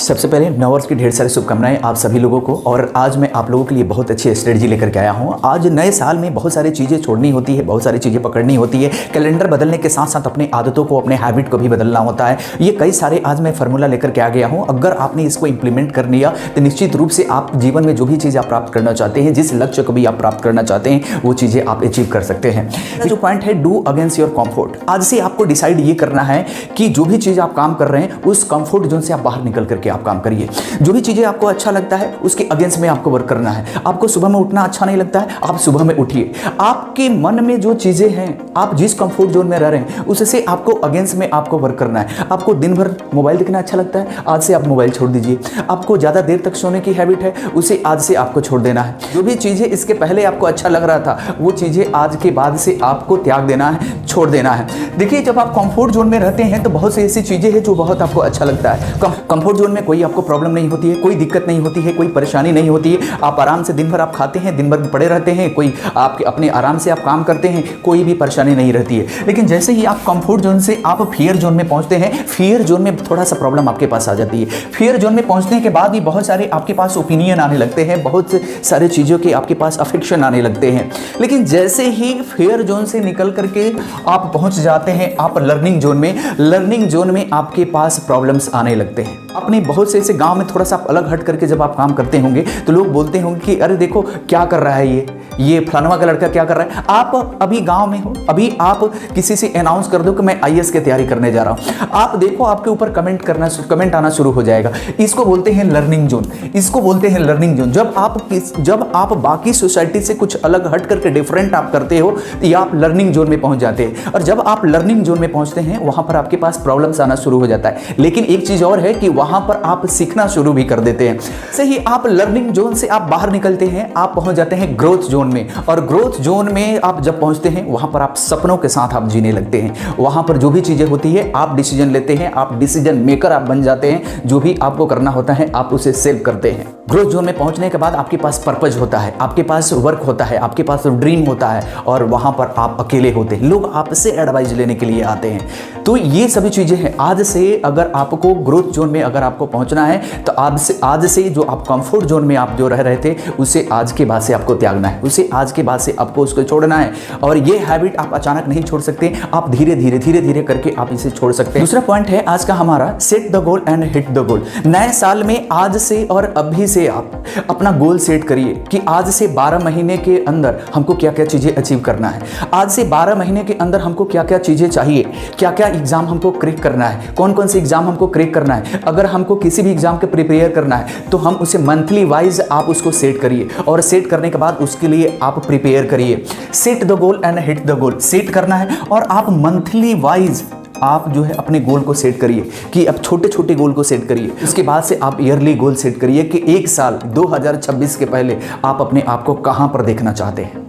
सबसे पहले नववर्ष की ढेर सारी शुभकामनाएं आप सभी लोगों को। और आज मैं आप लोगों के लिए बहुत अच्छी स्ट्रेटजी लेकर के आया हूं। आज नए साल में बहुत सारी चीज़ें छोड़नी होती है, बहुत सारी चीज़ें पकड़नी होती है। कैलेंडर बदलने के साथ साथ अपनी आदतों को, अपने हैबिट को भी बदलना होता है। ये कई सारे आज मैं फार्मूला लेकर के आ गया हूँ। अगर आपने इसको इंप्लीमेंट कर लिया तो निश्चित रूप से आप जीवन में जो भी चीज़ आप प्राप्त करना चाहते हैं, जिस लक्ष्य को भी आप प्राप्त करना चाहते हैं, वो चीज़ें आप अचीव कर सकते हैं। जो पॉइंट है, डू अगेंस्ट योर कंफर्ट। आज से आपको डिसाइड ये करना है कि जो भी चीज़ आप काम कर रहे हैं उस कंफर्ट जोन से आप बाहर निकल करके आप काम करिए। जो भी चीज़ें आपको अच्छा लगता है उसके अगेंस्ट में आपको वर्क करना है। आपको सुबह में उठना अच्छा नहीं लगता है, आप सुबह में उठिए। आपके मन में जो चीज़ें हैं, आप जिस कंफर्ट जोन में रह रहे हैं उससे आपको अगेंस्ट में आपको वर्क करना है। आपको दिन भर मोबाइल देखना अच्छा लगता है, आज से आप मोबाइल छोड़ दीजिए। आपको ज़्यादा देर तक सोने की हैबिट है, उसे आज से आपको छोड़ देना है। जो भी चीज़ें इसके पहले आपको अच्छा लग रहा था वो चीज़ें आज के बाद से आपको त्याग देना है, छोड़ देना है। देखिए, जब आप कंफर्ट जोन में रहते हैं तो बहुत सी ऐसी चीज़ें हैं जो बहुत आपको अच्छा लगता है। कंफर्ट जोन में कोई आपको प्रॉब्लम नहीं होती है, कोई दिक्कत नहीं होती है, कोई परेशानी नहीं होती है। आप आराम से दिन भर आप खाते हैं, दिन भर पड़े रहते हैं, कोई आपके अपने आराम से आप काम करते हैं, कोई भी परेशानी नहीं रहती है। लेकिन जैसे ही आप कंफर्ट जोन से आप फियर जोन में पहुंचते हैं, फियर जोन में थोड़ा सा प्रॉब्लम आपके पास आ जाती है। फियर जोन में पहुंचने के बाद भी बहुत सारे आपके पास ओपिनियन आने लगते हैं, बहुत सारे चीज़ों के आपके पास अफेक्शन आने लगते हैं। लेकिन जैसे ही फियर जोन से निकल करके आप पहुंच जाते हैं आप लर्निंग जोन में, लर्निंग जोन में आपके पास प्रॉब्लम्स आने लगते हैं। अपने बहुत से ऐसे गांव में थोड़ा सा अलग हट करके जब आप काम करते होंगे तो लोग बोलते होंगे कि अरे देखो क्या कर रहा है ये फलानवा का लड़का क्या कर रहा है। आप अभी गांव में हो, अभी आप किसी से अनाउंस कर दो कि मैं आईएएस की तैयारी करने जा रहा हूं, आप देखो आपके ऊपर कमेंट आना शुरू हो जाएगा। इसको बोलते हैं लर्निंग जोन, इसको बोलते हैं लर्निंग जोन। जब आप बाकी सोसाइटी से कुछ अलग हट करके डिफरेंट आप करते हो तो आप लर्निंग जोन में पहुंच जाते हैं। और जब आप लर्निंग जोन में पहुंचते हैं वहां पर आपके पास प्रॉब्लम्स आना शुरू हो जाता है। लेकिन एक चीज और है कि वहां पर आप सीखना शुरू भी कर देते हैं। सही, आप लर्निंग जोन से आप बाहर निकलते हैं, आप पहुंच जाते हैं ग्रोथ जोन में। और ग्रोथ जोन में आप जब पहुंचते हैं वहां पर आप सपनों के साथ आप जीने लगते हैं। वहां पर जो भी चीजें होती है आप डिसीजन लेते हैं, आप डिसीजन मेकर आप बन जाते हैं। जो भी आपको करना होता है आप उसे सेव करते हैं। ग्रोथ जोन में पहुंचने के बाद आपके पास पर्पज होता है, आपके पास वर्क होता है, आपके पास ड्रीम होता है और वहां पर आप अकेले होते हैं। लोग आपसे एडवाइस लेने के लिए आते हैं। तो ये सभी चीजें हैं। आज से अगर आपको ग्रोथ जोन में अगर आपको पहुंचना है तो आज से जो आप कंफर्ट जोन में आप जो रह रहे थे उसे आज के बाद से आपको त्यागना है, उसे आज के बाद से आपको उसको छोड़ना है। और ये हैबिट आप अचानक नहीं छोड़ सकते, आप धीरे धीरे करके आप इसे छोड़ सकते हैं। दूसरा पॉइंट है आज का हमारा, set the goal and hit the goal. नए साल में आज से और अभी से आप अपना गोल सेट करिए कि आज से 12 महीने के अंदर हमको क्या क्या चीजें अचीव करना है। आज से 12 महीने के अंदर हमको क्या क्या चीजें चाहिए, क्या क्या एग्जाम हमको क्रैक करना है, कौन कौन से एग्जाम हमको क्रैक करना है। अगर हमको किसी भी एग्जाम के प्रिपेयर करना है तो हम उसे मंथली वाइज आप उसको सेट करिए और सेट करने के बाद उसके लिए आप प्रिपेयर करिए। Set the goal and hit the goal, set करना है और आप मंथली वाइज आप जो है अपने गोल को सेट करिए कि अब छोटे छोटे गोल को सेट करिए। उसके बाद से आप ईयरली गोल सेट करिए कि एक साल 2026 के पहले आप अपने आप को कहां पर देखना चाहते हैं।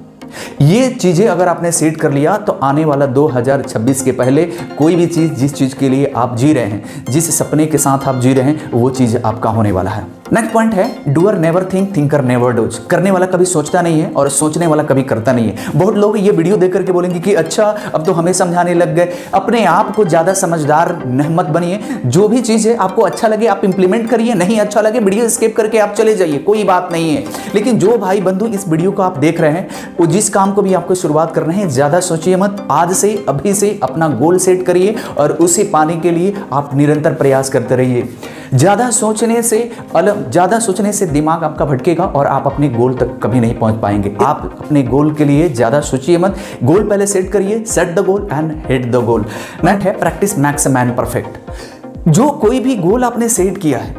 ये चीजें अगर आपने सेट कर लिया तो आने वाला 2026 के पहले कोई भी चीज, जिस चीज के लिए आप जी रहे हैं, जिस सपने के साथ आप जी रहे हैं, वो चीज आपका होने वाला है। नेक्स्ट पॉइंट है, doer never think, thinker never does. करने वाला कभी सोचता नहीं है और सोचने वाला कभी करता नहीं है। बहुत लोग ये वीडियो देख करके बोलेंगे कि अच्छा अब तो हमें समझाने लग गए। अपने आप को ज्यादा समझदार मत बनिए। जो भी चीज है आपको अच्छा लगे आप इंप्लीमेंट करिए, नहीं अच्छा लगे वीडियो स्किप करके आप चले जाइए, कोई बात नहीं है। लेकिन जो भाई बंधु इस वीडियो को आप देख रहे हैं, वो जिस काम को भी आपको शुरुआत करना है ज्यादा सोचिए मत। आज से अभी से अपना गोल सेट करिए और उसे पाने के लिए आप निरंतर प्रयास करते रहिए। ज्यादा सोचने से दिमाग आपका भटकेगा और आप अपने गोल तक कभी नहीं पहुंच पाएंगे। आप अपने गोल के लिए ज्यादा सोचिए मत, गोल पहले सेट करिए। Set the goal and hit the goal. Next है, प्रैक्टिस मैक्स मैन परफेक्ट। जो कोई भी गोल आपने सेट किया है,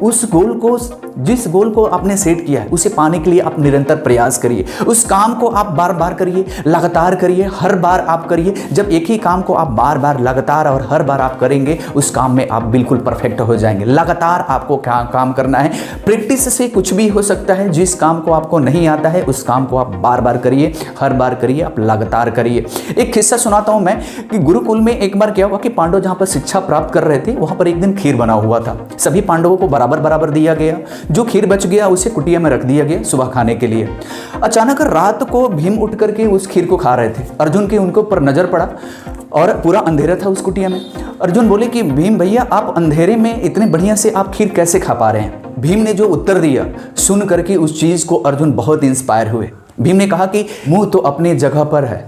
जिस गोल को आपने सेट किया है उसे पाने के लिए आप निरंतर प्रयास करिए। उस काम को आप बार बार करिए, लगातार करिए, हर बार आप करिए। जब एक ही काम को आप बार बार लगातार और हर बार आप करेंगे उस काम में आप बिल्कुल परफेक्ट हो जाएंगे। लगातार आपको काम करना है। प्रैक्टिस से कुछ भी हो सकता है। जिस काम को आपको नहीं आता है उस काम को आप बार बार करिए, हर बार करिए, आप लगातार करिए। एक किस्सा सुनाता हूं मैं कि गुरुकुल में एक बार क्या हुआ कि पांडव जहां पर शिक्षा प्राप्त कर रहे थे वहां पर एक दिन खीर बना हुआ था। सभी पांडवों को बराबर बराबर दिया गया। जो खीर बच गया उसे कुटिया में रख दिया गया सुबह खाने के लिए। अचानक रात को भीम उठ करके उस खीर को खा रहे थे। अर्जुन के उनके ऊपर नजर पड़ा। और पूरा अंधेरा था उस कुटिया में। अर्जुन बोले कि भीम भैया, आप अंधेरे में इतने बढ़िया से आप खीर कैसे खा पा रहे हैं? भीम ने जो उत्तर दिया सुन करके उस चीज़ को अर्जुन बहुत इंस्पायर हुए। भीम ने कहा कि मुंह तो अपनी जगह पर है,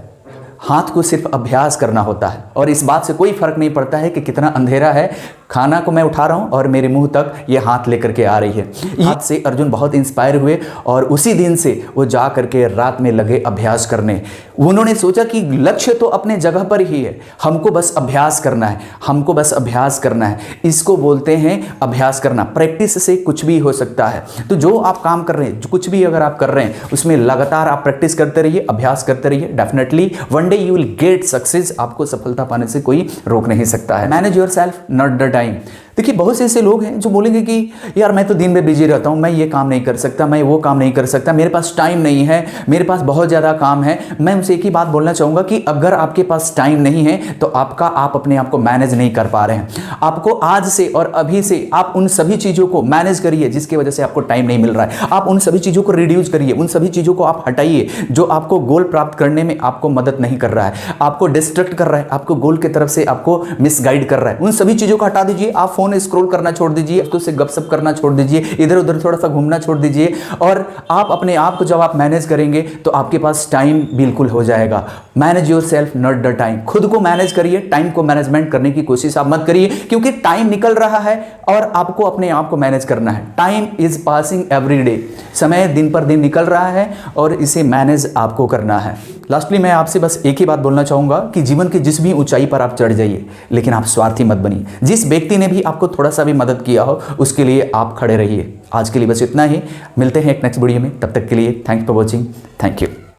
हाथ को सिर्फ अभ्यास करना होता है और इस बात से कोई फर्क नहीं पड़ता है कि कितना अंधेरा है, खाना को मैं उठा रहा हूं और मेरे मुंह तक ये हाथ लेकर के आ रही है। हाथ से अर्जुन बहुत इंस्पायर हुए और उसी दिन से वो जा करके रात में लगे अभ्यास करने। उन्होंने सोचा कि लक्ष्य तो अपने जगह पर ही है, हमको बस अभ्यास करना है, हमको बस अभ्यास करना है। इसको बोलते हैं अभ्यास करना। प्रैक्टिस से कुछ भी हो सकता है। तो जो आप काम कर रहे हैं, कुछ भी अगर आप कर रहे हैं, उसमें लगातार आप प्रैक्टिस करते रहिए, अभ्यास करते रहिए। Definitely one day you will get success. आपको सफलता पाने से कोई रोक नहीं सकता है। Manage your self, not the time. देखिए, बहुत से ऐसे लोग हैं जो बोलेंगे कि यार मैं तो दिन में बिजी रहता हूं, मैं ये काम नहीं कर सकता, मैं वो काम नहीं कर सकता, मेरे पास टाइम नहीं है, मेरे पास बहुत ज़्यादा काम है। मैं उनसे एक ही बात बोलना चाहूँगा कि अगर आपके पास टाइम नहीं है तो आप अपने आप को मैनेज नहीं कर पा रहे हैं। आपको आज से और अभी से आप उन सभी चीज़ों को मैनेज करिए जिसकी वजह से आपको टाइम नहीं मिल रहा है। आप उन सभी चीज़ों को रिड्यूस करिए, उन सभी चीज़ों को आप हटाइए जो आपको गोल प्राप्त करने में आपको मदद नहीं कर रहा है, आपको डिस्ट्रैक्ट कर रहा है, आपको गोल की तरफ से आपको मिसगाइड कर रहा है। उन सभी चीज़ों को हटा दीजिए। आप फोन स्क्रॉल करना छोड़ दीजिए, दोस्तों से गपशप करना छोड़ दीजिए, इधर उधर थोड़ा सा घूमना छोड़ दीजिए और आप अपने आप को जब आप मैनेज करेंगे तो आपके पास टाइम बिल्कुल हो जाएगा। Manage your self, not the time. खुद को मैनेज करिए, टाइम को मैनेजमेंट करने की कोशिश आप मत करिए, क्योंकि टाइम निकल रहा है और आपको अपने आप को मैनेज करना है। Time is passing every day. समय दिन पर दिन निकल रहा है और इसे मैनेज आपको करना है। लास्टली मैं आपसे बस एक ही बात बोलना चाहूँगा कि जीवन की जिस भी ऊंचाई पर आप चढ़ जाइए, लेकिन आप स्वार्थी मत बनिए। जिस व्यक्ति ने भी आपको थोड़ा सा भी मदद किया हो उसके लिए आप खड़े रहिए। आज के लिए बस इतना ही। मिलते हैं एक नेक्स्ट वीडियो में। तब तक के लिए thanks for watching. Thank you.